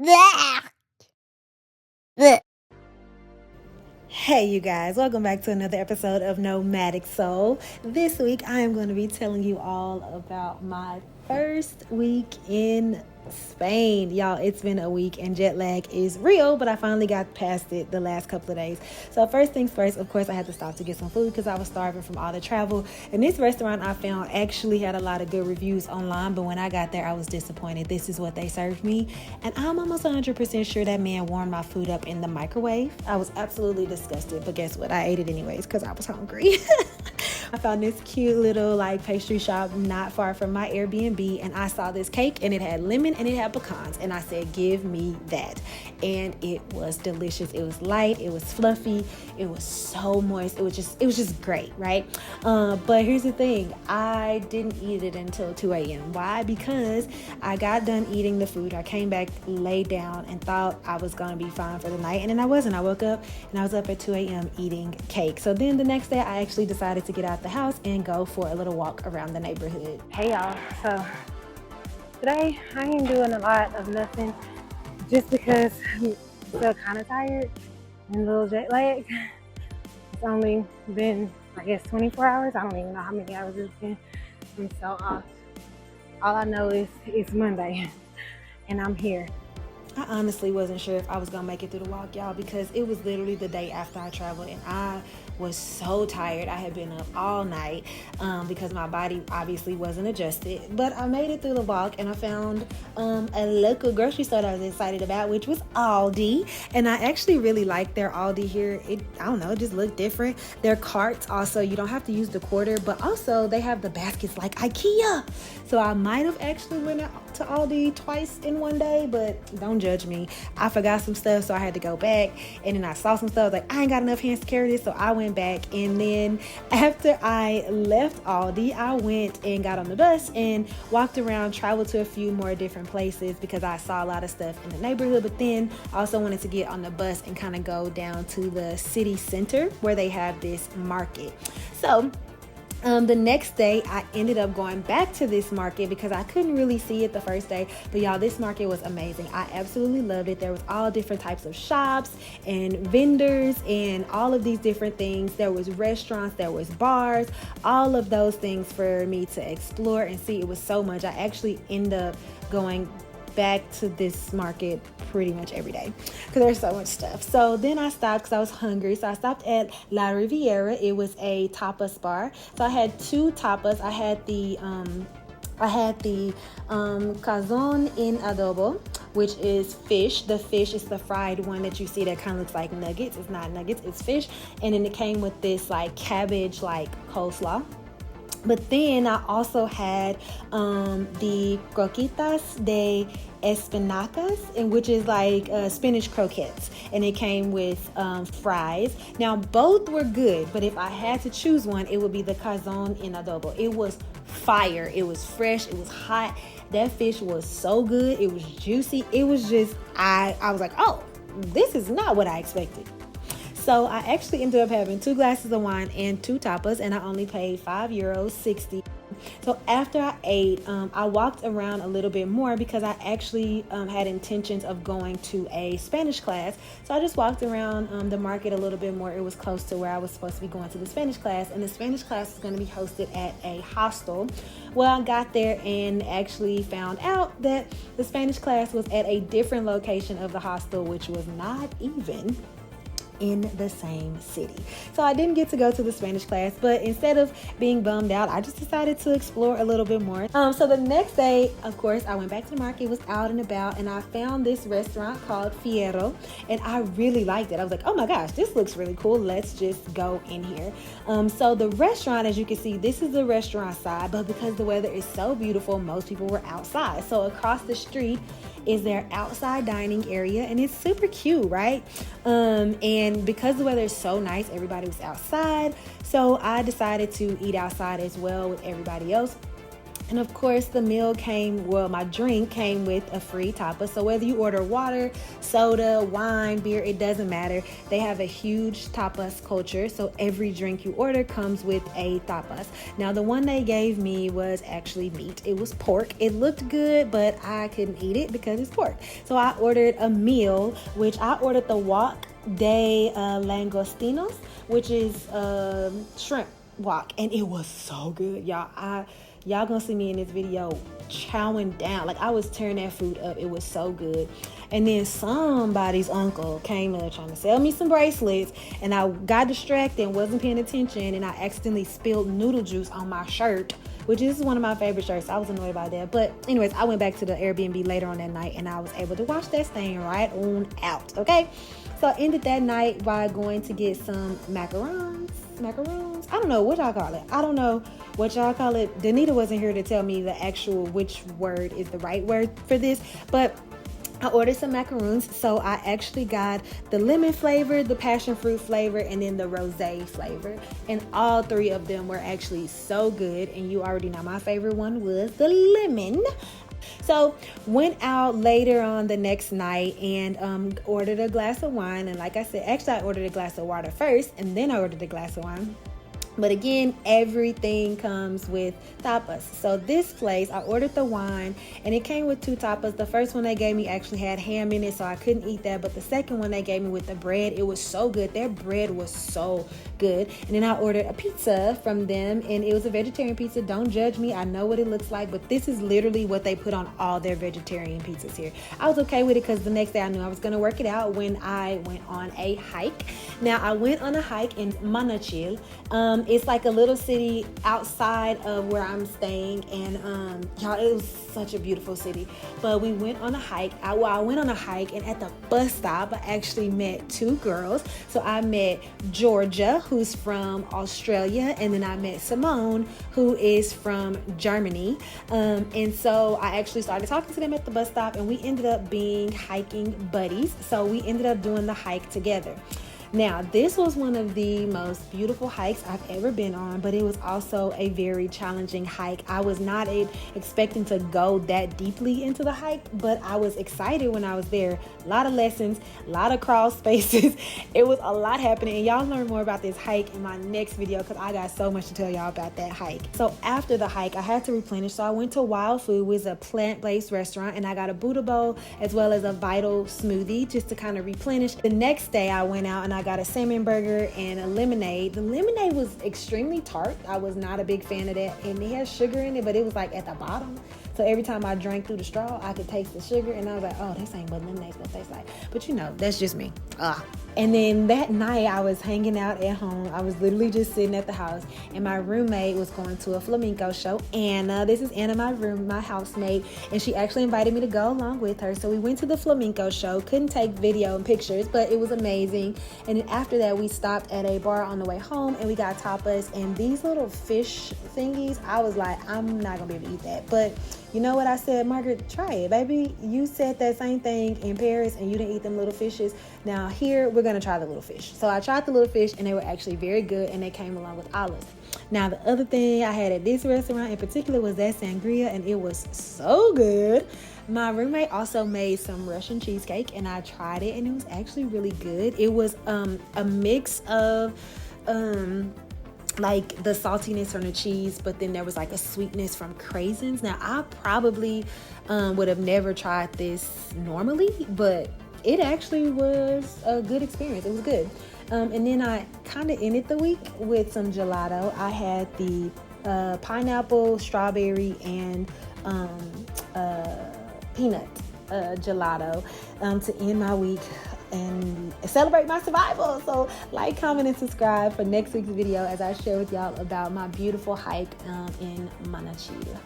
Blech. Blech. Hey, you guys, welcome back to another episode of Nomadic Soul. This week, I am going to be telling you all about my first week in Spain. Y'all, it's been a week and jet lag is real, but I finally got past it the last couple of days. So first things first, of course, I had to stop to get some food because I was starving from all the travel. And this restaurant I found actually had a lot of good reviews online, but when I got there, I was disappointed. This is what they served me. And I'm almost 100% sure that man warmed my food up in the microwave. I was absolutely disgusted, but guess what? I ate it anyways because I was hungry. I found this cute little pastry shop not far from my Airbnb, and I saw this cake and it had lemon and it had pecans, and I said, give me that. And it was delicious. It was light, it was fluffy, it was so moist. It was just great, right? But here's the thing, I didn't eat it until 2 a.m. Why? Because I got done eating the food, I came back, laid down, and thought I was gonna be fine for the night, and then I wasn't. I woke up and I was up at 2 a.m. eating cake. So then the next day I actually decided to get out the house and go for a little walk around the neighborhood. Hey y'all, so today I ain't doing a lot of nothing just because I'm still kind of tired and a little jet lag. It's only been, I guess, 24 hours. I don't even know how many hours it's been. I'm so off. All I know is it's Monday and I'm here. I honestly wasn't sure if I was gonna make it through the walk, y'all, because it was literally the day after I traveled and I was so tired. I had been up all night because my body obviously wasn't adjusted, but I made it through the walk and I found a local grocery store that I was excited about, which was Aldi. And I actually really like their Aldi here. I don't know, it just looked different. Their carts also, you don't have to use the quarter, but also they have the baskets like IKEA. So I might have actually went out to Aldi twice in one day, but don't judge me. I forgot some stuff, so I had to go back, and then I saw some stuff like I ain't got enough hands to carry this, so I went back. And then after I left Aldi, I went and got on the bus and walked around, traveled to a few more different places because I saw a lot of stuff in the neighborhood, but then also wanted to get on the bus and kind of go down to the city center where they have this market. So the next day, I ended up going back to this market because I couldn't really see it the first day. But y'all, this market was amazing. I absolutely loved it. There was all different types of shops and vendors and all of these different things. There was restaurants, there was bars, all of those things for me to explore and see. It was so much. I actually ended up going back to this market pretty much every day because there's so much stuff. So then I stopped because I was hungry. So I stopped at La Riviera. It was a tapas bar. So I had two tapas. I had the cazón en adobo, which is fish. The fish is the fried one that you see that kind of looks like nuggets. It's not nuggets, it's fish. And then it came with this cabbage coleslaw. But then I also had the croquetas de espinacas, and which is spinach croquettes, and it came with fries. Now both were good, but if I had to choose one, it would be the cazón en adobo. It was fire. It was fresh. It was hot. That fish was so good. It was juicy. It was just I was like, oh, this is not what I expected. So I actually ended up having 2 glasses of wine and 2 tapas, and I only paid €5.60. So after I ate, I walked around a little bit more because I actually had intentions of going to a Spanish class. So I just walked around the market a little bit more. It was close to where I was supposed to be going to the Spanish class, and the Spanish class is going to be hosted at a hostel. Well, I got there and actually found out that the Spanish class was at a different location of the hostel, which was not even in the same city. So I didn't get to go to the Spanish class, but instead of being bummed out, I just decided to explore a little bit more. So the next day, of course, I went back to the market, was out and about, and I found this restaurant called Fierro, and I really liked it. I was like, oh my gosh, this looks really cool. Let's just go in here. So the restaurant, as you can see, this is the restaurant side, but because the weather is so beautiful, most people were outside. So across the street is their outside dining area, and it's super cute, right? And because the weather is so nice, everybody was outside, so I decided to eat outside as well with everybody else. And of course, the meal came, well, my drink came with a free tapa. So whether you order water, soda, wine, beer, it doesn't matter. They have a huge tapas culture. So every drink you order comes with a tapas. Now, the one they gave me was actually meat. It was pork. It looked good, but I couldn't eat it because it's pork. So I ordered a meal, which I ordered the wok de langostinos, which is shrimp wok. And it was so good, y'all. Y'all gonna see me in this video chowing down. Like, I was tearing that food up. It was so good. And then somebody's uncle came up trying to sell me some bracelets, and I got distracted and wasn't paying attention, and I accidentally spilled noodle juice on my shirt, which is one of my favorite shirts. I was annoyed about that. But anyways, I went back to the Airbnb later on that night, and I was able to wash that stain right on out, okay? So I ended that night by going to get some macarons. I don't know what y'all call it. I don't know what y'all call it. Danita wasn't here to tell me the actual which word is the right word for this, but I ordered some macaroons. So I actually got the lemon flavor, the passion fruit flavor, and then the rosé flavor. And all three of them were actually so good. And you already know my favorite one was the lemon. So went out later on the next night and ordered a glass of wine. And like I said, actually I ordered a glass of water first, and then I ordered a glass of wine. But again, everything comes with tapas. So this place, I ordered the wine, and it came with two tapas. The first one they gave me actually had ham in it, so I couldn't eat that. But the second one they gave me with the bread, it was so good. Their bread was so good. And then I ordered a pizza from them, and it was a vegetarian pizza. Don't judge me. I know what it looks like, but this is literally what they put on all their vegetarian pizzas here. I was okay with it because the next day I knew I was going to work it out when I went on a hike. Now, I went on a hike in Manachil. It's like a little city outside of where I'm staying, and y'all, it was such a beautiful city. But we went on a hike. I went on a hike, and at the bus stop, I actually met two girls. So I met Georgia, who's from Australia, and then I met Simone, who is from Germany. And so I actually started talking to them at the bus stop, and we ended up being hiking buddies. So we ended up doing the hike together. Now, this was one of the most beautiful hikes I've ever been on, but it was also a very challenging hike. I was not expecting to go that deeply into the hike, but I was excited when I was there. A lot of lessons, a lot of crawl spaces. It was a lot happening, and y'all learn more about this hike in my next video because I got so much to tell y'all about that hike. So after the hike, I had to replenish, so I went to Wild Food, which is a plant-based restaurant, and I got a Buddha bowl as well as a Vital smoothie just to kind of replenish. The next day, I went out and I got a salmon burger and a lemonade. The lemonade was extremely tart. I was not a big fan of that, and it has sugar in it, but it was like at the bottom. So every time I drank through the straw, I could taste the sugar, and I was like, oh, this ain't what lemonade's gonna taste like. But you know, that's just me. And then that night, I was hanging out at home. I was literally just sitting at the house, and my roommate was going to a flamenco show. Anna, this is Anna, my housemate, and she actually invited me to go along with her. So we went to the flamenco show. Couldn't take video and pictures, but it was amazing. And then after that, we stopped at a bar on the way home, and we got tapas and these little fish thingies. I was like, I'm not gonna be able to eat that, but you know what I said, Margaret, try it, baby. You said that same thing in Paris and you didn't eat them little fishes. Now here, we're gonna try the little fish. So I tried the little fish, and they were actually very good, and they came along with olives. Now, the other thing I had at this restaurant in particular was that sangria, and it was so good. My roommate also made some Russian cheesecake, and I tried it, and it was actually really good. It was a mix of like the saltiness from the cheese, but then there was like a sweetness from craisins. Now, I probably would have never tried this normally, but it actually was a good experience. It was good. And then I kind of ended the week with some gelato. I had the pineapple, strawberry, and peanut gelato to end my week and celebrate my survival. So like, comment, and subscribe for next week's video as I share with y'all about my beautiful hike in Manachil.